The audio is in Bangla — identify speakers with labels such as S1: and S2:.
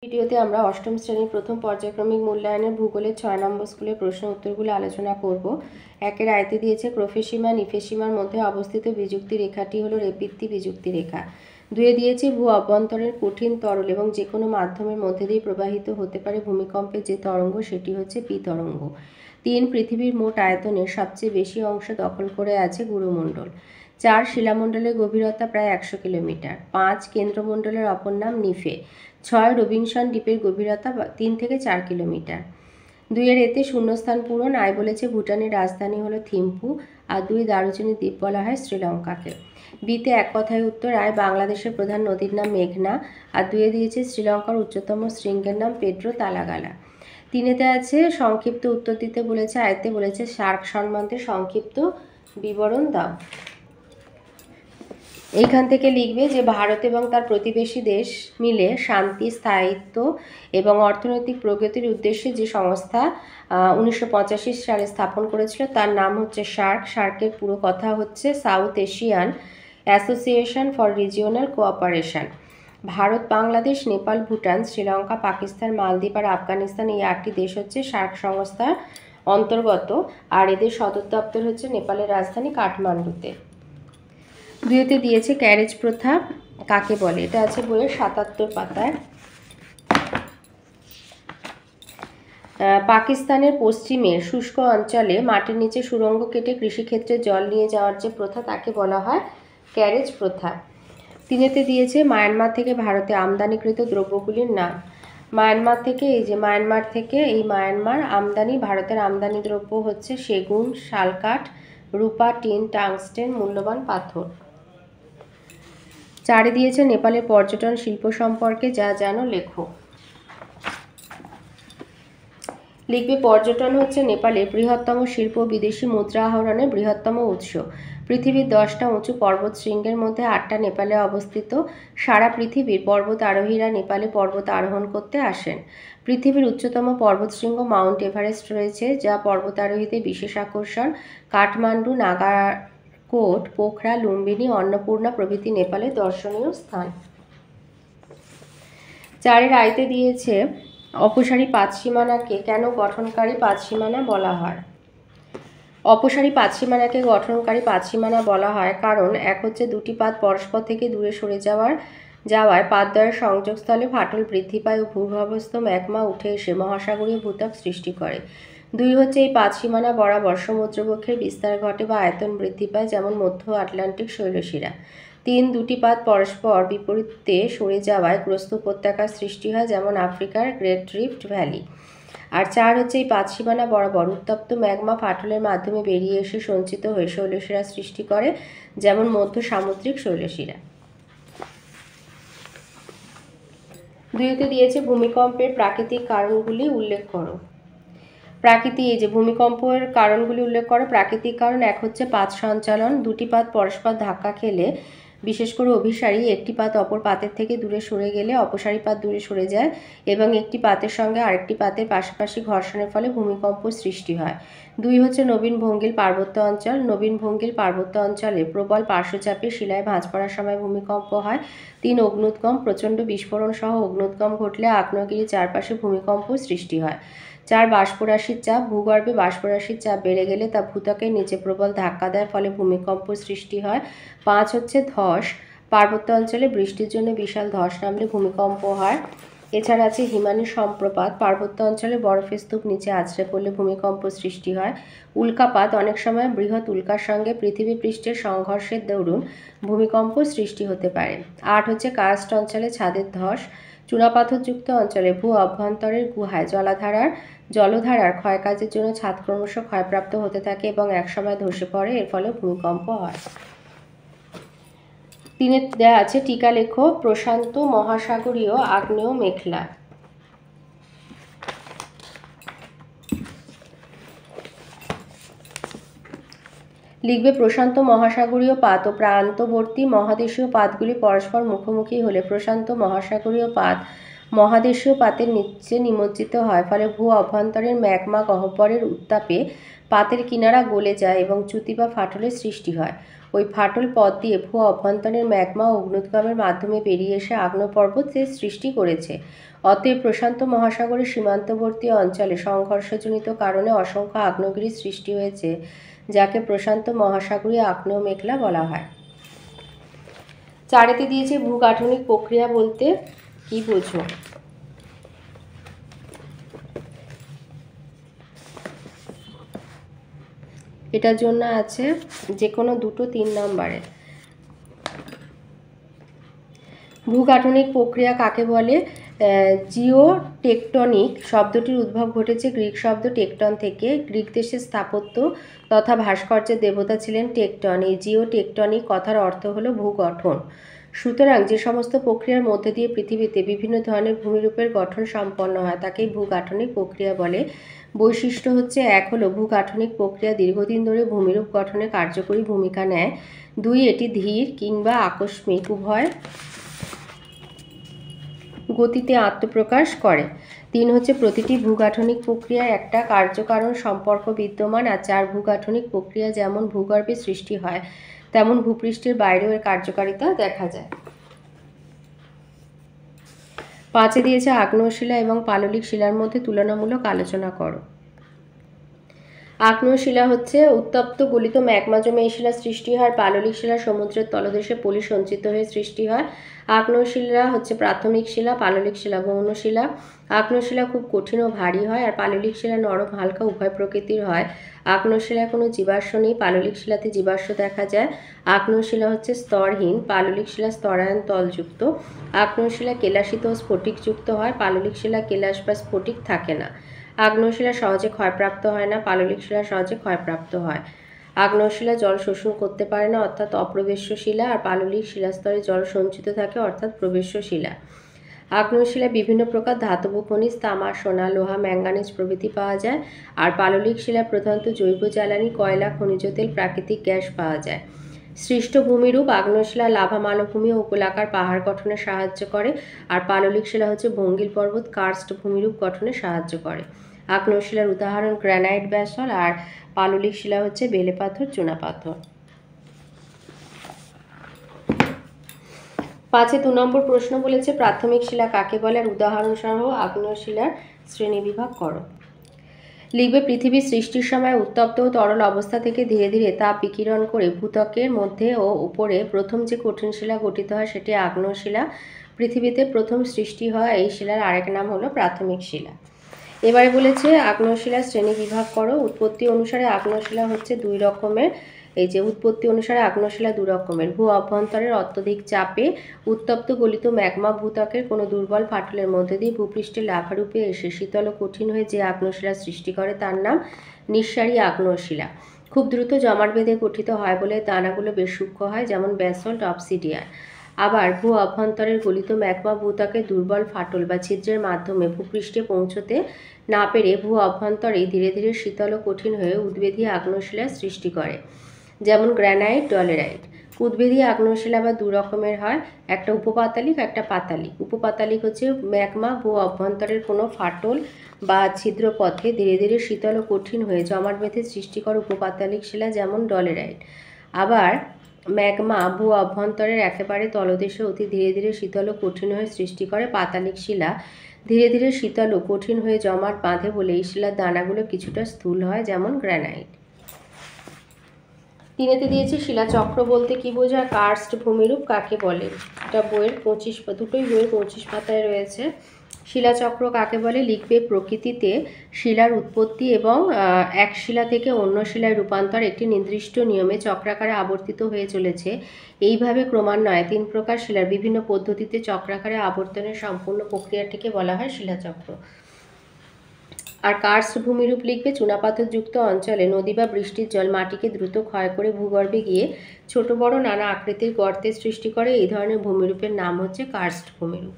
S1: ভিডিওতে আমরা অষ্টম শ্রেণীর প্রথম পর্যায়ক্রমিক মূল্যায়নের ভূগোলের 6 নম্বর স্কুলের প্রশ্ন উত্তরগুলো আলোচনা করব। একের আয়তে দিয়েছে প্রোফেসিমা নিফেসিমার মধ্যে অবস্থিত বিযুক্তি রেখাটি হলো রেপিত্তি বিযুক্তি রেখা। দুয়ে দিয়েছে ভূ অভ্যন্তরের কঠিন তরল এবং যে কোনো মাধ্যমের মধ্যে দিয়ে প্রবাহিত হতে পারে ভূমিকম্পের যে তরঙ্গ সেটি হচ্ছে পি তরঙ্গ। 3 পৃথিবীর মোট আয়তনের সবচেয়ে বেশি অংশ দখল করে আছে গুরুমণ্ডল। 4 শিলামণ্ডলের গভীরতা প্রায় 100 কিলোমিটার। 5 কেন্দ্রমণ্ডলের অপর নাম নিফে। 6 রবিনসন দ্বীপের গভীরতা 3 থেকে 4 কিলোমিটার। 2 এতে শূন্যস্থান পূরণ। আয় বলেছে ভুটানের রাজধানী হলো থিম্পু আর 2 দারুচিনি দ্বীপ বলা হয় শ্রীলঙ্কাকে। বিতে এক কথায় উত্তর। আয় বাংলাদেশের প্রধান নদীর নাম মেঘনা আর 2 দিয়েছে শ্রীলঙ্কার উচ্চতম শৃঙ্গের নাম পেড্রো তালাগালা। 3 আছে সংক্ষিপ্ত উত্তর দিতে বলেছে। আয়তে বলেছে শার্ক সম্বন্ধে সংক্ষিপ্ত বিবরণ দাও। এইখান থেকে লিখবে যে ভারত এবং তার প্রতিবেশী দেশ মিলে শান্তি, স্থায়িত্ব এবং অর্থনৈতিক প্রগতির উদ্দেশ্যে যে সংস্থা 1985 সালে স্থাপন করেছিল তার নাম হচ্ছে শার্ক। শার্কের পুরো কথা হচ্ছে south Asian association for regional cooperation. Bharat, Bangladesh, Nepal, Bhutan, Sri Lanka, Pakistan, মালদ্বীপ আর আফগানিস্তান এই 8টি দেশ হচ্ছে শার্ক সংস্থার অন্তর্গত আর এদের সদর দপ্তর হচ্ছে নেপালের রাজধানী কাঠমান্ডুতে। 2তে দিয়েছে ক্যারেজ প্রথা কাকে বলে, এটা আছে বইয়ের 77 পাতায়। পাকিস্তানের পশ্চিমে শুষ্ক অঞ্চলে মাটির নিচে সুড়ঙ্গ কেটে কৃষিক্ষেত্রে জল নিয়ে যাওয়ার যে প্রথা তাকে বলা হয় ক্যারেজ প্রথা। 3তে দিয়েছে মায়ানমার থেকে ভারতে আমদানিকৃত দ্রব্যগুলির নাম। মায়ানমার থেকে এই মায়ানমার আমদানি ভারতের আমদানি দ্রব্য হচ্ছে সেগুন, শালকাঠ, রূপা, টিন, টাংস্টেন, মূল্যবান পাথর। 4 দিয়েছে নেপালের পর্যটন শিল্প সম্পর্কে যা জানো লেখো। লিখবে পর্যটন হচ্ছে নেপালের বৃহত্তম শিল্প, বিদেশি মুদ্রা আহরণের বৃহত্তম উৎস। পৃথিবীর 10টা উঁচু পর্বত শৃঙ্গের মধ্যে 8টা নেপালে অবস্থিত। সারা পৃথিবীর পর্বত আরোহীরা নেপালে পর্বত আরোহণ করতে আসেন। পৃথিবীর উচ্চতম পর্বতশৃঙ্গ মাউন্ট এভারেস্ট রয়েছে যা পর্বতারোহীদের বিশেষ আকর্ষণ। কাঠমান্ডু, নাগারকোট, পোখরা, লুম্বিনী, অন্নপূর্ণা প্রভৃতি নেপালের দর্শনীয় স্থান। 4 আয়তে দিয়েছে অপসারী পাতসীমানাকে কেন গঠনকারী পাতসীমানা বলা হয়। অপসারী পাতসীমানাকে গঠনকারী পাতসীমানা বলা হয় কারণ এক হচ্ছে দুটি পাত পরস্পর থেকে দূরে সরে যাওয়ায় পাতদ্বয়ের সংযোগস্থলে ফাটল বৃদ্ধি পায় ও ভূগর্ভস্থ ম্যাগমা উঠে এসে মহাসাগরীয় ভূত্বক সৃষ্টি করে। 2 হচ্ছে এই পাতসীমানা বরাবর সমুদ্রবক্ষের বিস্তার ঘটে বা আয়তন বৃদ্ধি পায় যেমন মধ্য আটলান্টিক শৈলশিরা। 3 দুটি পাত পরস্পর বিপরীতে সরে যাওয়ায় গ্রস্ত উপত্যকার সৃষ্টি হয় যেমন আফ্রিকার গ্রেট রিফট ভ্যালি। আর 4 হচ্ছে এই পাতসীমানা বরাবর উত্তপ্ত ম্যাগমা ফাটলের মাধ্যমে বেরিয়ে এসে সঞ্চিত হয়ে শৈলশিরা সৃষ্টি করে যেমন মধ্য সামুদ্রিক শৈলশিরা। 2তে দিয়েছে ভূমিকম্পের প্রাকৃতিক কারণগুলি উল্লেখ করো। ভূমিকম্পের কারণগুলি উল্লেখ করো। প্রাকৃতিক কারণ এক হচ্ছে পাত সঞ্চালন। দুটি পাত পরস্পর ধাক্কা খেলে বিশেষ করে অভিসারী একটি পাত অপর পাতের থেকে দূরে সরে গেলে অপসারী পাত দূরে সরে যায় এবং একটি পাতের সঙ্গে আরেকটি পাতের পাশাপাশি ঘর্ষণের ফলে ভূমিকম্প সৃষ্টি হয়। 2 হচ্ছে নবীন ভঙ্গিল পার্বত্য অঞ্চল। নবীন ভঙ্গিল পার্বত্য অঞ্চলে প্রবল পার্শ্বচাপে শিলায় ভাঁজ পড়ার সময় ভূমিকম্প হয়। 3 অগ্নুৎগম। প্রচণ্ড বিস্ফোরণ সহ অগ্নুৎগম ঘটলে আগ্নেয়গিরির চারপাশে ভূমিকম্প সৃষ্টি হয়। 4 বাষ্পরাশির চাপ। ভূগর্ভে বাষ্পরাশির চাপ বেড়ে গেলে তা ভূত্বকের নিচে প্রবল ধাক্কা দেয় ফলে ভূমিকম্প সৃষ্টি হয়। 5 হচ্ছে ধস। পার্বত্য অঞ্চলে বৃষ্টির জন্য বিশাল ধস নামলে ভূমিকম্প হয়। এছাড়া আছে হিমানি সম্প্রপাত। পার্বত্য অঞ্চলে বরফের স্তূপ নিচে আছড়ে পড়লে ভূমিকম্প সৃষ্টি হয়। উল্কাপাত। অনেক সময় বৃহৎ উল্কার সঙ্গে পৃথিবী পৃষ্ঠের সংঘর্ষের দরুন ভূমিকম্প সৃষ্টি হতে পারে। 8 হচ্ছে কার্স্ট অঞ্চলে ছাদের ধস। চুনাপাথরযুক্ত অঞ্চলে ভূ অভ্যন্তরের গুহায় জলধারার ক্ষয়কাজের জন্য ছাদ ক্রমশ ক্ষয়প্রাপ্ত হতে থাকে এবং একসময় ধসে পড়ে, এর ফলে ভূমিকম্প হয়। 3 দেওয়া আছে টিকা লেখো। প্রশান্ত মহাসাগরীয় আগ্নেয় মেঘলা। লিখবে প্রশান্ত মহাসাগরীয় পাত ও প্রান্তবর্তী মহাদেশীয় পাতগুলি পরস্পর মুখোমুখি হলে প্রশান্ত মহাসাগরীয় পাত মহাদেশীয় পাতের নিচে নিমজ্জিত হয়, ফলে ভূ অভ্যন্তরের ম্যাগমা গহ্বরের উত্তাপে পাতের কিনারা গলে যায় এবং চ্যুতি বা ফাটলের সৃষ্টি হয়। ওই ফাটল পথ দিয়ে ভূ অভ্যন্তরের ম্যাগমা অগ্নুদ্গমের মাধ্যমে বেরিয়ে এসে আগ্নেয়পর্বতের সৃষ্টি করেছে। অতএব প্রশান্ত মহাসাগরের সীমান্তবর্তী অঞ্চলে সংঘর্ষজনিত কারণে অসংখ্য আগ্নেয়গিরির সৃষ্টি হয়েছে, যাকে প্রশান্ত মহাসাগরীয় আগ্নেয় মেঘলা বলা হয়। 4 দিয়েছে ভূগাঠনিক প্রক্রিয়া বলতে কি বোঝো? এটার জন্য আছে যে কোনো দুটো 3 নম্বরে। ভূগাঠনিক প্রক্রিয়া কাকে বলে? জিওটেকটনিক শব্দটির উদ্ভব ঘটেছে গ্রিক শব্দ টেকটন থেকে। গ্রিক দেশের স্থাপত্য তথা ভাস্কর্যের দেবতা ছিলেন টেকটন। এই জিওটেকটনিক কথার অর্থ হলো ভূগঠন। সুতরাং যে সমস্ত প্রক্রিয়ার মধ্যে দিয়ে পৃথিবীতে বিভিন্ন ধরনের ভূমিরূপের গঠন সম্পন্ন হয় তাকেই ভূগাঠনিক প্রক্রিয়া বলে। বৈশিষ্ট্য হচ্ছে, 1 হলো ভূগাঠনিক প্রক্রিয়া দীর্ঘদিন ধরে ভূমিরূপ গঠনে কার্যকরী ভূমিকা নেয়। 2 এটি ধীর কিংবা আকস্মিক উভয় গতিতে আত্মপ্রকাশ করে। 3 হচ্ছে প্রতিটি ভূগাঠনিক প্রক্রিয়ায় একটা কার্যকারণ সম্পর্ক বিদ্যমান। আর 4 ভূগাঠনিক প্রক্রিয়া যেমন ভূগর্ভে সৃষ্টি হয় তেমন ভূপৃষ্ঠের বাইরেও এর কার্যকারিতা দেখা যায়। 5 দিয়েছে আগ্নেয় শিলা এবং পাললিক শিলার মধ্যে তুলনামূলক আলোচনা করো। আগ্নেয় শিলা হচ্ছে উত্তপ্ত গলিত ম্যাগমা জমে এই শিলা সৃষ্টি হয়। পাললিক শিলা সমুদ্রের তলদেশে পলি সঞ্চিত হয়ে সৃষ্টি হয়। আগ্নেয় শিলা হচ্ছে প্রাথমিক শিলা, পাললিক শিলা গৌণ শিলা। আগ্নেয় শিলা খুব কঠিন ও ভারী হয়, আর পাললিক শিলা নরম হালকা উভয় প্রকৃতির হয়। আগ্নেয় শিলায় কোনো জীবাশ্ম নেই, পাললিক শিলাতে জীবাশ্ম দেখা যায়। আগ্নেয় শিলা হচ্ছে স্তরহীন, পাললিক শিলা স্তরায়ন তলযুক্ত। আগ্নেয় শিলা কেলাসিত ও স্ফটিকযুক্ত হয়, পাললিক শিলা কেলাস বা স্ফটিক থাকে না। আগ্নেয় শিলা সহজে ক্ষয়প্রাপ্ত হয় না, পাললিক শিলা সহজে ক্ষয়প্রাপ্ত হয়। আগ্নেয় শিলা জল শোষণ করতে পারে না অর্থাৎ অপ্রবেশ্য শিলা, আর পাললিক শিলাস্তরে জল সঞ্চিত থাকে অর্থাৎ প্রবেশ্য শিলা। আগ্নেয় শিলায় বিভিন্ন প্রকার ধাতব খনিজ তামা, সোনা, লোহা, ম্যাঙ্গানিজ প্রভৃতি পাওয়া যায়। আর পাললিক শিলায় প্রধানত জৈব জ্বালানি, কয়লা, খনিজ তেল, প্রাকৃতিক গ্যাস পাওয়া যায়। সৃষ্ট ভূমিরূপ আগ্নেয় শিলা লাভা মালভূমি ও গোলাকার পাহাড় গঠনে সাহায্য করে, আর পাললিক শিলা হচ্ছে ভঙ্গিল পর্বত কার্স্ট ভূমিরূপ গঠনে সাহায্য করে। আগ্নেয় শিলার উদাহরণ গ্রানাইট, ব্যাসল্ট, আর পাললিক শিলা হচ্ছে বেলে পাথর, চুনাপাথর। 5 2 নম্বর প্রশ্ন বলেছে প্রাথমিক শিলা কাকে বলে, আর উদাহরণ সহ আগ্নেয় শিলার শ্রেণীবিভাগ করো। লিখবে পৃথিবীর সৃষ্টির সময় উত্তপ্ত ও তরল অবস্থা থেকে ধীরে ধীরে তাপ বিকিরণ করে ভূত্বকের মধ্যে ও উপরে প্রথম যে কঠিন শিলা গঠিত হয় সেটি আগ্নেয় শিলা। পৃথিবীতে প্রথম সৃষ্টি হয় এই শিলার আরেক নাম হলো প্রাথমিক শিলা। এবারে বলেছে আগ্নেয় শিলার শ্রেণী বিভাগ করো। উৎপত্তি অনুসারে আগ্নেয় শিলা হচ্ছে 2 রকমের। এই যে উৎপত্তি অনুসারে আগ্নেয় শিলা 2 রকমের। ভূ অভ্যন্তরের অত্যধিক চাপে উত্তপ্ত গলিত ম্যাগমা ভূত্বকের কোনো দুর্বল ফাটলের মধ্যে দিয়ে ভূপৃষ্ঠে লাভারূপে এসে শীতল ও কঠিন হয়ে যে আগ্নেয় শিলা সৃষ্টি করে তার নাম নিঃসারী আগ্নেয় শিলা। খুব দ্রুত জমাট বেঁধে গঠিত হয় বলে দানাগুলো বেশ সূক্ষ্ম হয়, যেমন ব্যাসল্ট, অবসিডিয়ান। আবার ভূ অভ্যন্তরের গলিত ম্যাগমা ভূত্বকের দুর্বল ফাটল বা ছিদ্রের মাধ্যমে ভূপৃষ্ঠে পৌঁছতে না পেরে ভূ অভ্যন্তরেই ধীরে ধীরে শীতল ও কঠিন হয়ে উদ্বেধী আগ্নেয় শিলার সৃষ্টি করে, যেমন গ্রানাইট, ডলেরাইট। উদ্বেধী আগ্নেয় শিলা আবার 2 রকমের হয়, একটা উপপাতালিক, একটা পাতালিক। উপপাতালিক হচ্ছে ম্যাগমা ভূ অভ্যন্তরের কোনো ফাটল বা ছিদ্র পথে ধীরে ধীরে শীতল ও কঠিন হয়ে জমাট বেঁধে সৃষ্টি করে উপপাতালিক শিলা, যেমন ডলেরাইট। আবার ম্যাগমা ভূ অভ্যন্তরের একেবারে তলদেশে অতি ধীরে ধীরে শীতল ও কঠিন হয়ে সৃষ্টি করে পাতালিক শিলা। ধীরে ধীরে শীতল ও কঠিন হয়ে জমাট বাঁধে বলে এই শিলার দানাগুলো কিছুটা স্থূল হয়, যেমন গ্রানাইট। 3 দিয়েছে শিলাচক্র বলতে কি বোঝায়, কার্স্ট ভূমিরূপ কাকে বলে। এটা বইয়ের 25 দুটোই বইয়ের 25 পাতায় রয়েছে। শিলাচক্র কাকে বলে লিখবে প্রকৃতিতে শিলার উৎপত্তি এবং এক শিলা থেকে অন্য শিলায় রূপান্তর একটি নির্দিষ্ট নিয়মে চক্রাকারে আবর্তিত হয়ে চলেছে। এইভাবে ক্রমান্বয়ে 3 প্রকার শিলার বিভিন্ন পদ্ধতিতে চক্রাকারে আবর্তনের সম্পূর্ণ প্রক্রিয়াটিকে বলা হয় শিলাচক্র। আর কার্স্ট ভূমিরূপ লিখবে চুনাপাথরযুক্ত অঞ্চলে নদী বা বৃষ্টির জল মাটিকে দ্রুত ক্ষয় করে ভূগর্ভে গিয়ে ছোট বড় নানা আকৃতির গর্তের সৃষ্টি করে। এই ধরনের ভূমিরূপের নাম হচ্ছে কার্স্ট ভূমিরূপ।